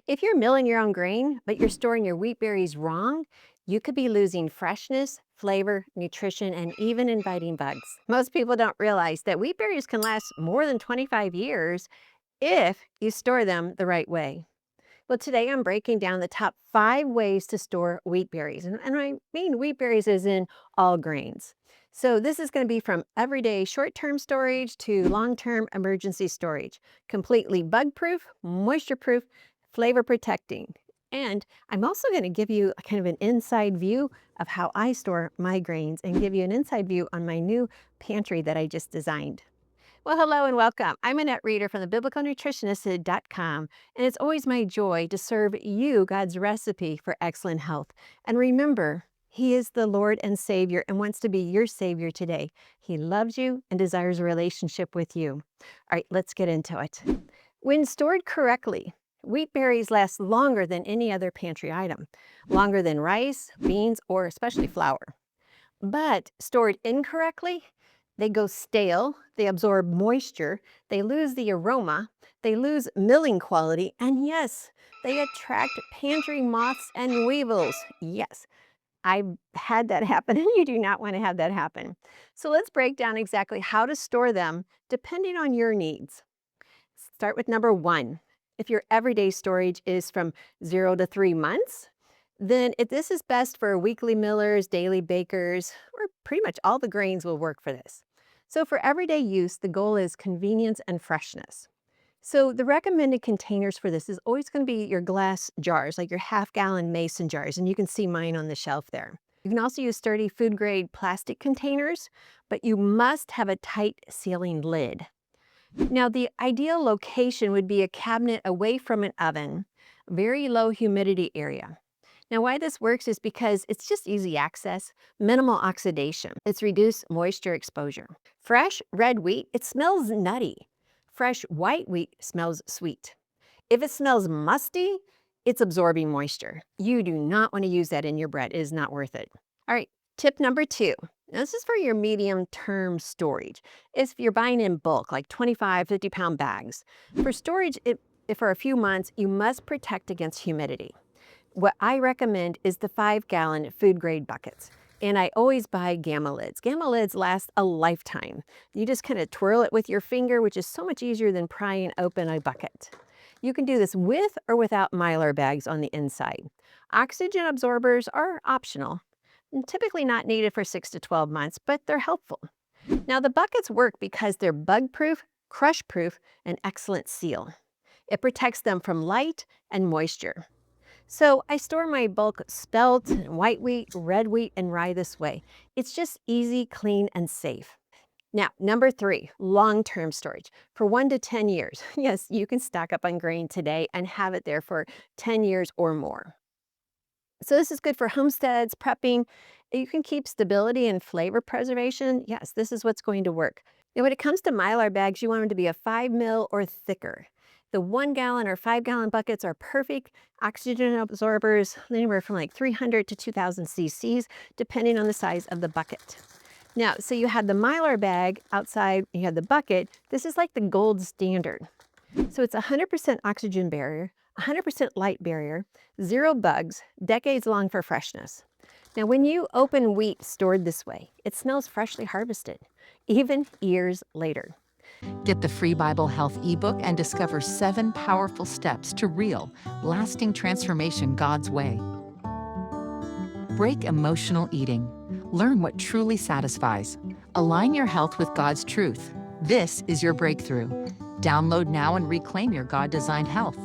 If you're milling your own grain, but you're storing your wheat berries wrong, you could be losing freshness, flavor, nutrition, and even inviting bugs. Most people don't realize that wheat berries can last more than 25 years if you store them the right way. Well, today I'm breaking down the top 5 ways to store wheat berries. And I mean wheat berries is in all grains. So this is going to be from everyday short-term storage to long-term emergency storage. Completely bug-proof, moisture-proof, flavor protecting. And I'm also going to give you a kind of an inside view of how I store my grains and give you an inside view on my new pantry that I just designed. Well, hello and welcome. I'm Annette Reeder from the biblicalnutritionist.com, and it's always my joy to serve you God's recipe for excellent health. And remember, He is the Lord and Savior and wants to be your Savior today. He loves you and desires a relationship with you. All right, let's get into it. When stored correctly, wheat berries last longer than any other pantry item, longer than rice, beans, or especially flour. But stored incorrectly, they go stale, they absorb moisture, they lose the aroma, they lose milling quality, and yes, they attract pantry moths and weevils. Yes, I've had that happen, and you do not want to have that happen. So let's break down exactly how to store them depending on your needs. Start with number one. If your everyday storage is from 0 to 3 months, then this is best for weekly millers, daily bakers, or pretty much all the grains will work for this. So for everyday use, the goal is convenience and freshness. So the recommended containers for this is always going to be your glass jars, like your half-gallon mason jars, and you can see mine on the shelf there. You can also use sturdy food-grade plastic containers, but you must have a tight sealing lid. Now, the ideal location would be a cabinet away from an oven, very low humidity area. Now, why this works is because it's just easy access, minimal oxidation. It's reduced moisture exposure. Fresh red wheat, it smells nutty. Fresh white wheat smells sweet. If it smells musty, it's absorbing moisture. You do not want to use that in your bread. It is not worth it. All right, tip number 2. Now, this is for your medium-term storage. If you're buying in bulk, like 25, 50-pound bags. For storage, for a few months, you must protect against humidity. What I recommend is the 5-gallon food-grade buckets. And I always buy Gamma lids. Gamma lids last a lifetime. You just kind of twirl it with your finger, which is so much easier than prying open a bucket. You can do this with or without Mylar bags on the inside. Oxygen absorbers are optional and typically not needed for 6 to 12 months, but they're helpful. Now, the buckets work because they're bug-proof, crush-proof, and excellent seal. It protects them from light and moisture. So I store my bulk spelt, white wheat, red wheat, and rye this way. It's just easy, clean, and safe. Now, number 3, long-term storage for 1 to 10 years. Yes, you can stock up on grain today and have it there for 10 years or more. So this is good for homesteads, prepping. You can keep stability and flavor preservation. Yes, this is what's going to work. Now, when it comes to Mylar bags, you want them to be a 5 mil or thicker. The 1-gallon or 5-gallon buckets are perfect. Oxygen absorbers, anywhere from like 300 to 2,000 cc's, depending on the size of the bucket. Now, so you had the Mylar bag outside, you had the bucket. This is like the gold standard. So it's 100% oxygen barrier, 100% light barrier, 0 bugs, decades long for freshness. Now, when you open wheat stored this way, it smells freshly harvested, even years later. Get the free Bible Health ebook and discover 7 powerful steps to real, lasting transformation God's way. Break emotional eating. Learn what truly satisfies. Align your health with God's truth. This is your breakthrough. Download now and reclaim your God-designed health.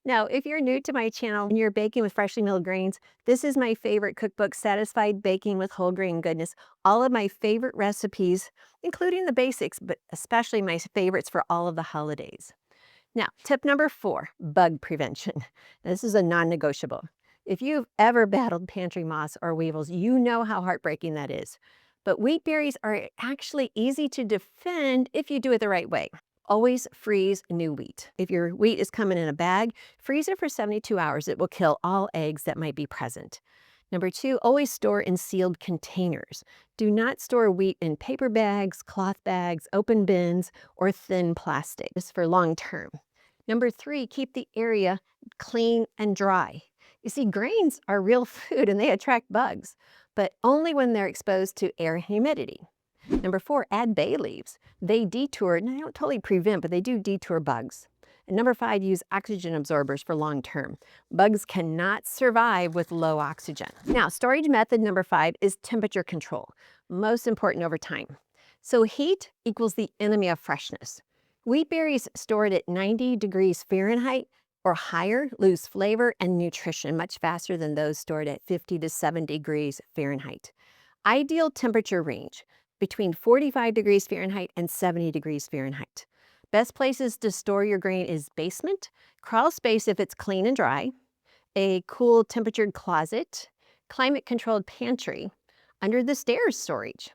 Now, if you're new to my channel and you're baking with freshly milled grains, this is my favorite cookbook, Satisfied Baking with Whole Grain Goodness. All of my favorite recipes, including the basics, but especially my favorites for all of the holidays. Now, tip number 4, bug prevention. This is a non-negotiable. If you've ever battled pantry moths or weevils, you know how heartbreaking that is. But wheat berries are actually easy to defend if you do it the right way. Always freeze new wheat. If your wheat is coming in a bag, freeze it for 72 hours. It will kill all eggs that might be present. Number 2, always store in sealed containers. Do not store wheat in paper bags, cloth bags, open bins, or thin plastic. This is for long term. Number 3, keep the area clean and dry. You see, grains are real food and they attract bugs, but only when they're exposed to air and humidity. Number 4, add bay leaves. They detour, and they don't totally prevent, but they do detour bugs. And number 5, use oxygen absorbers for long term. Bugs cannot survive with low oxygen. Now, storage method number 5 is temperature control, most important over time. So heat equals the enemy of freshness. Wheat berries stored at 90 degrees Fahrenheit or higher lose flavor and nutrition much faster than those stored at 50 to 70 degrees Fahrenheit. Ideal temperature range between 45 degrees Fahrenheit and 70 degrees Fahrenheit. Best places to store your grain is basement, crawl space if it's clean and dry, a cool temperatured closet, climate-controlled pantry, under the stairs storage,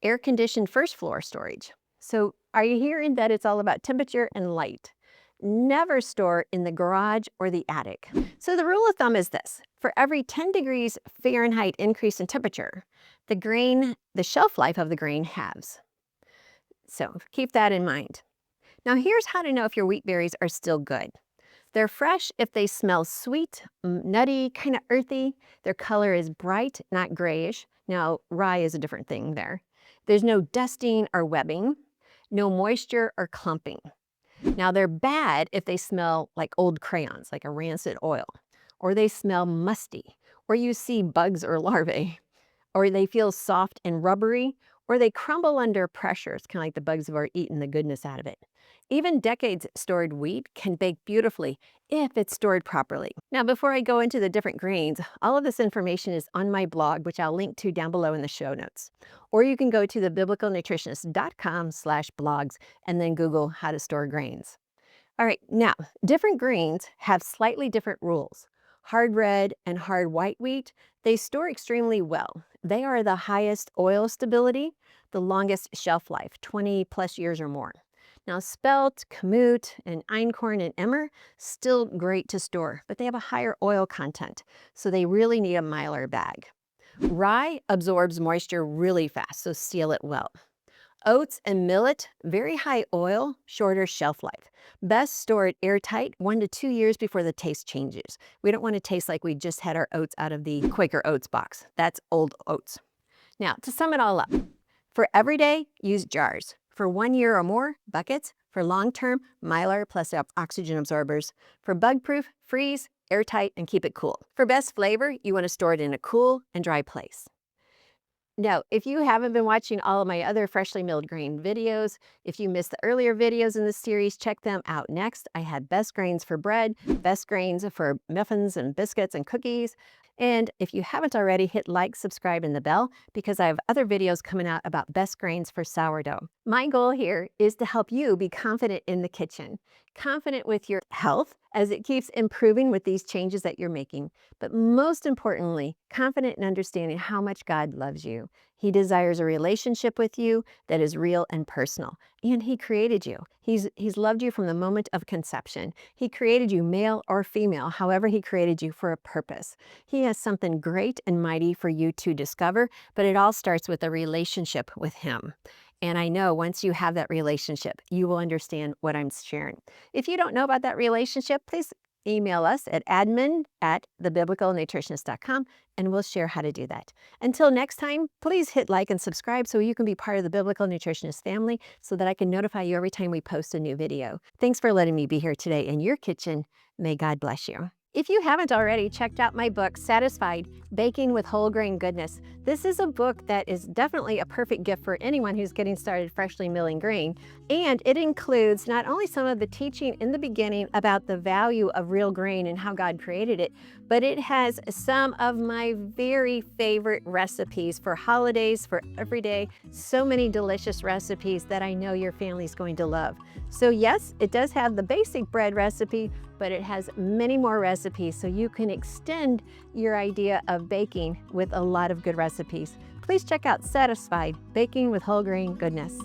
air-conditioned first floor storage. So are you hearing that it's all about temperature and light? Never store in the garage or the attic. So the rule of thumb is this: for every 10 degrees Fahrenheit increase in temperature, the shelf life of the grain halves. So keep that in mind. Now here's how to know if your wheat berries are still good. They're fresh if they smell sweet, nutty, kind of earthy. Their color is bright, not grayish. Now rye is a different thing there. There's no dusting or webbing, no moisture or clumping. Now they're bad if they smell like old crayons, like a rancid oil, or they smell musty, or you see bugs or larvae, or they feel soft and rubbery, or they crumble under pressure. It's kind of like the bugs have already eaten the goodness out of it. Even decades stored wheat can bake beautifully if it's stored properly. Now, before I go into the different grains, all of this information is on my blog, which I'll link to down below in the show notes. Or you can go to thebiblicalnutritionist.com/blogs and then Google how to store grains. All right, now, different grains have slightly different rules. Hard red and hard white wheat, they store extremely well. They are the highest oil stability, the longest shelf life, 20 plus years or more. Now, spelt, kamut, and einkorn and emmer, still great to store, but they have a higher oil content, so they really need a Mylar bag. Rye absorbs moisture really fast, so seal it well. Oats and millet, very high oil, shorter shelf life. Best stored airtight 1 to 2 years before the taste changes. We don't want to taste like we just had our oats out of the Quaker Oats box. That's old oats. Now, to sum it all up, for everyday, use jars. For 1 year or more, buckets. For long-term, Mylar plus oxygen absorbers. For bug-proof, freeze, airtight, and keep it cool. For best flavor, you want to store it in a cool and dry place. Now, if you haven't been watching all of my other freshly milled grain videos, if you missed the earlier videos in this series, check them out next. I had best grains for bread, best grains for muffins and biscuits and cookies. And if you haven't already, hit like, subscribe, and the bell because I have other videos coming out about best grains for sourdough. My goal here is to help you be confident in the kitchen, confident with your health as it keeps improving with these changes that you're making, but most importantly, confident in understanding how much God loves you. He desires a relationship with you that is real and personal, and He created you. He's loved you from the moment of conception. He created you male or female, however He created you for a purpose. He has something great and mighty for you to discover, but it all starts with a relationship with Him. And I know once you have that relationship, you will understand what I'm sharing. If you don't know about that relationship, please email us at admin@thebiblicalnutritionist.com and we'll share how to do that. Until next time, please hit like and subscribe so you can be part of the Biblical Nutritionist family so that I can notify you every time we post a new video. Thanks for letting me be here today in your kitchen. May God bless you. If you haven't already checked out my book, Satisfied, Baking with Whole Grain Goodness, this is a book that is definitely a perfect gift for anyone who's getting started freshly milling grain. And it includes not only some of the teaching in the beginning about the value of real grain and how God created it, but it has some of my very favorite recipes for holidays, for every day. So many delicious recipes that I know your family's going to love. So yes, it does have the basic bread recipe, but it has many more recipes so you can extend your idea of baking with a lot of good recipes. Please check out Satisfied, Baking with Whole Grain Goodness.